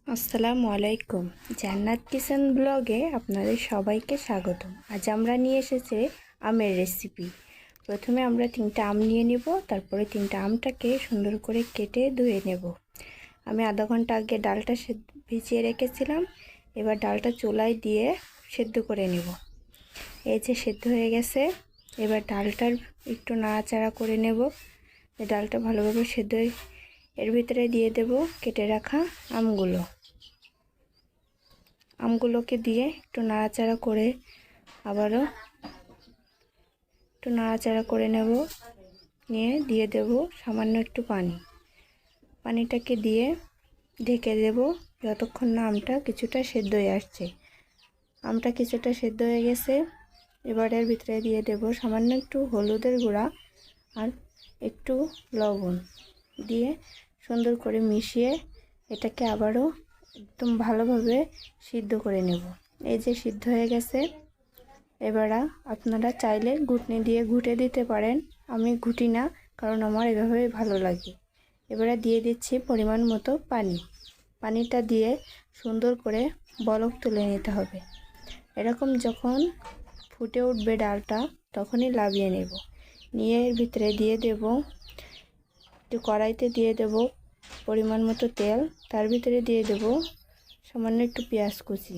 আসসালামু আলাইকুম। জান্নাত কিচেন ব্লগে আপনাদের সবাইকে স্বাগতম। আজ আমরা নিয়ে এসেছি আমের রেসিপি। প্রথমে আমরা 3টা আম নিয়ে নেব, তারপরে 3টা আমটাকে সুন্দর করে কেটে ধুয়ে নেব। আমি আধা ঘন্টা আগে ডালটা ভিজিয়ে রেখেছিলাম। এবার ডালটা চুলায় দিয়ে সেদ্ধ করে নেব। এই যে সেদ্ধ হয়ে গেছে। এবার ডালটার একটু নাড়াচাড়া করে নেব। ডালটা ভালোভাবে সেদ্ধ হয়ে এর ভিতরে দিয়ে দেব কেটে রাখা আমগুলোকে দিয়ে একটু নাড়াচাড়া করে আবারও একটু নাড়াচাড়া করে নেব। নিয়ে দিয়ে দেব সামান্য একটু পানিটাকে দিয়ে ঢেকে দেব যতক্ষণ না আমটা কিছুটা সেদ্ধ হয়ে আসছে। আমটা কিছুটা সেদ্ধ হয়ে গেছে। এবার এর ভিতরে দিয়ে দেব সামান্য একটু হলুদের গুঁড়া আর একটু লবণ দিয়ে সুন্দর করে মিশিয়ে এটাকে আবারও একদম ভালোভাবে সিদ্ধ করে নেব। এই যে সিদ্ধ হয়ে গেছে। এবার আপনারা চাইলে ঘুটনি দিয়ে ঘুটে দিতে পারেন। আমি ঘুটি না, কারণ আমার এভাবে ভালো লাগে। এবারে দিয়ে দিচ্ছি পরিমাণ মতো পানিটা দিয়ে সুন্দর করে বলক তুলে নিতে হবে। এরকম যখন ফুটে উঠবে ডালটা, তখনই নামিয়ে নেব। নিয়ে এর ভিতরে দিয়ে দেব একটু কড়াইতে দিয়ে দেব পরিমাণ মতো তেল। তার ভিতরে দিয়ে দেব সামান্য একটু পেঁয়াজ কুচি।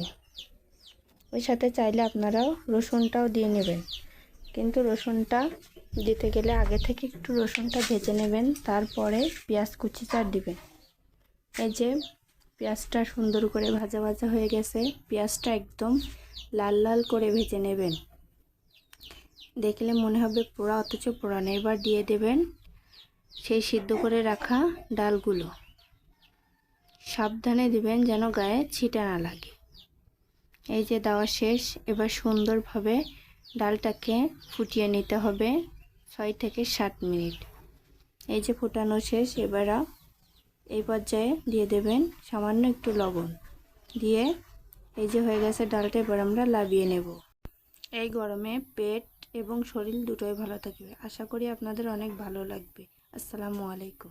ওই সাথে চাইলে আপনারা রসুনটাও দিয়ে নেবেন, কিন্তু রসুনটা দিতে গেলে আগে থেকে একটু রসুনটা ভেজে নেবেন, তারপরে পেঁয়াজ কুচিটা দিবেন। এই যে পেঁয়াজটা সুন্দর করে ভাজা ভাজা হয়ে গেছে। পেঁয়াজটা একদম লাল লাল করে ভেজে নেবেন। দেখলে মনে হবে পোড়া, অথচ পোড়া না। এবার দিয়ে দেবেন সেই সিদ্ধ করে রাখা ডালগুলো। সাবধানে দিবেন যেন গায়ে ছিটা না লাগে। এই যে দেওয়া শেষ। এবার সুন্দরভাবে ডালটাকে ফুটিয়ে নিতে হবে 6 থেকে 7 মিনিট। এই যে ফোটানো শেষ। এবার এই পর্যায়ে দিয়ে দেবেন সামান্য একটু লবণ দিয়ে এই যে হয়ে গেছে ডালটা। এবার আমরা নামিয়ে নেব। এই গরমে পেট এবং শরীর দুটোই ভালো থাকবে। আশা করি আপনাদের অনেক ভালো লাগবে। আসসালামু আলাইকুম।